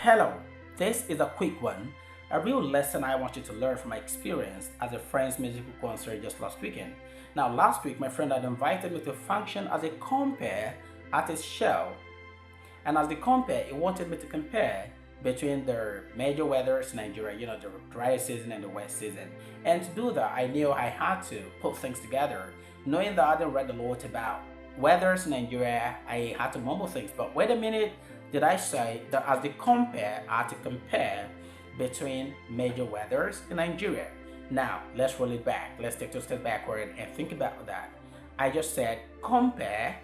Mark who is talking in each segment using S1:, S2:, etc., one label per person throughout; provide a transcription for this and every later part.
S1: Hello, this is a quick one, a real lesson I want you to learn from my experience as a friend's musical concert just last weekend. Now, last week, my friend had invited me to function as a compere at his show. And as the compare, he wanted me to compare between the major weathers in Nigeria, the dry season and the wet season. And to do that, I knew I had to put things together. Knowing that I hadn't read a lot about weathers in Nigeria, I had to mumble things. But wait a minute, did I say that as the compare, I had to compare between major weathers in Nigeria? Now, let's roll it back. Let's take 2 steps backward and think about that. I just said compare.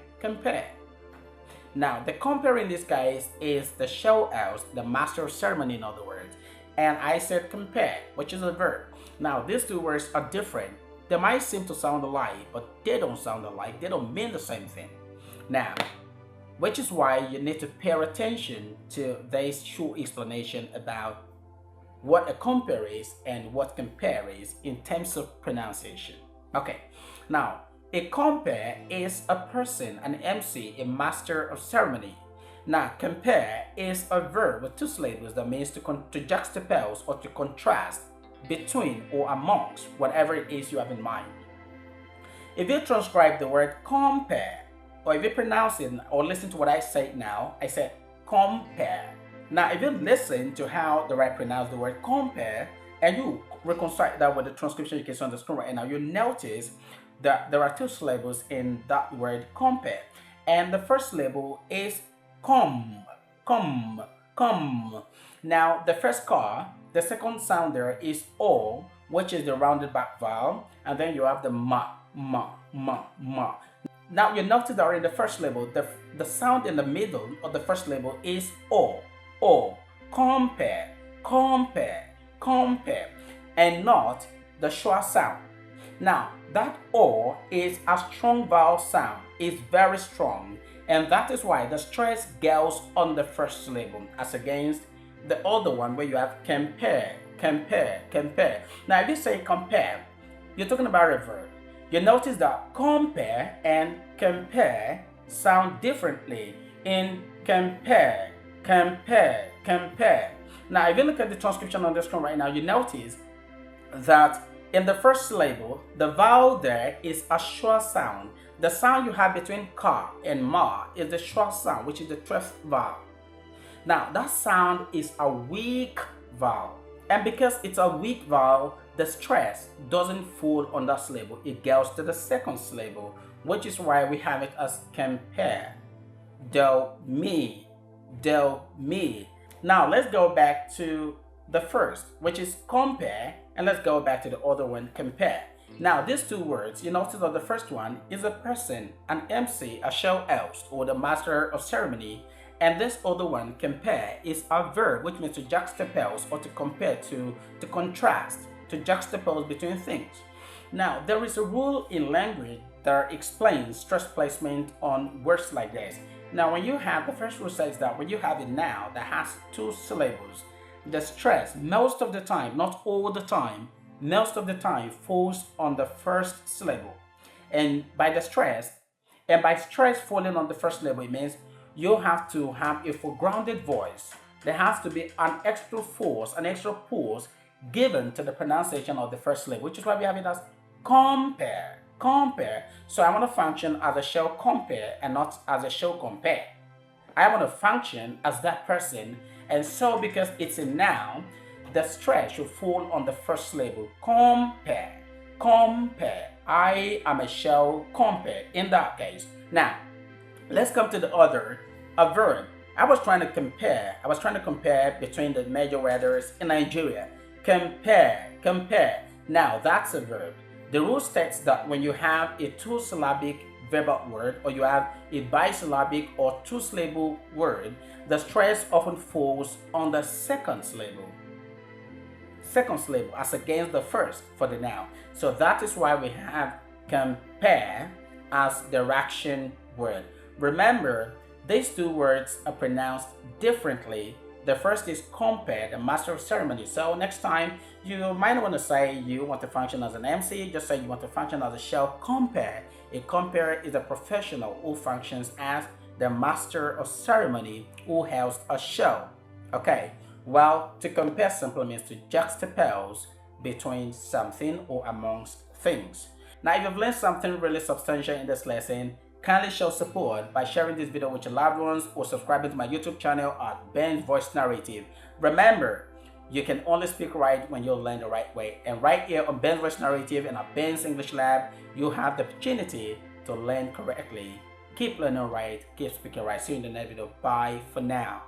S1: Now, the compere in this case is the show house, the master of ceremony in other words. And I said compare, which is a verb. Now, these two words are different. They might seem to sound alike, but they don't sound alike. They don't mean the same thing. Now, which is why you need to pay attention to this short explanation about what a compere is and what compare is in terms of pronunciation. Okay, now, a compere is a person, an MC, a master of ceremony. Now, compare is a verb with 2 syllables that means to juxtapose or to contrast between or amongst whatever it is you have in mind. If you transcribe the word compare, or if you pronounce it or listen to what I say now, I said compare. Now, if you listen to how the right pronounce the word compare, and you reconcile that with the transcription you can see on the screen right now, you notice that there are 2 syllables in that word compare. And the first syllable is come. Now, the first car, the second sound there is O, which is the rounded back vowel, and then you have the ma. Now, you notice that in the first syllable, the sound in the middle of the first syllable is O. Compare, and not the schwa sound. Now, that O is a strong vowel sound. It's very strong. And that is why the stress goes on the first syllable as against the other one where you have compare. Now, if you say compare, you're talking about a verb. You notice that compare and compare sound differently in compare. Now, if you look at the transcription on the screen right now, you notice that in the first syllable, the vowel there is a schwa sound. The sound you have between ka and ma is the schwa sound, which is the 12th vowel. Now, that sound is a weak vowel. And because it's a weak vowel, the stress doesn't fall on that syllable. It goes to the second syllable, which is why we have it as compare. Do, me. Now, let's go back to the first, which is compare, and let's go back to the other one, compare. Now, these 2 words, you notice that the first one is a person, an MC, a show host, or the master of ceremony, and this other one, compare, is a verb, which means to juxtapose or to compare, to contrast, to juxtapose between things. Now, there is a rule in language that explains stress placement on words like this. Now, when you have, the first rule says that when you have a noun that has 2 syllables, the stress, most of the time, not all the time, most of the time falls on the first syllable. And by stress falling on the first syllable, it means you have to have a foregrounded voice. There has to be an extra force, an extra pause given to the pronunciation of the first syllable, which is why we have it as compare. So I want to function as a show compare and not as a show compare. I want to function as that person, and so because it's a noun, the stress should fall on the first syllable. Compare. I am a show compare in that case. Now, let's come to the other, a verb. I was trying to compare between the major weathers in Nigeria. Compare. Now, that's a verb. The rule states that when you have a 2-syllabic verbal word, or you have a bisyllabic or 2-syllable word, the stress often falls on the second syllable as against the first for the noun. So that is why we have compare as the action word. Remember, these 2 words are pronounced differently. The first is compare, the master of ceremony. So next time, you might want to say you want to function as an MC, just say you want to function as a show compare. A compere is a professional who functions as the master of ceremony who hosts a show. Okay, well, to compare simply means to juxtapose between something or amongst things. Now, if you've learned something really substantial in this lesson, kindly show support by sharing this video with your loved ones or subscribing to my YouTube channel at Ben's Voice Narrative. Remember, you can only speak right when you learn the right way. And right here on Ben's Voice Narrative and at Ben's English Lab, you have the opportunity to learn correctly. Keep learning right, keep speaking right. See you in the next video. Bye for now.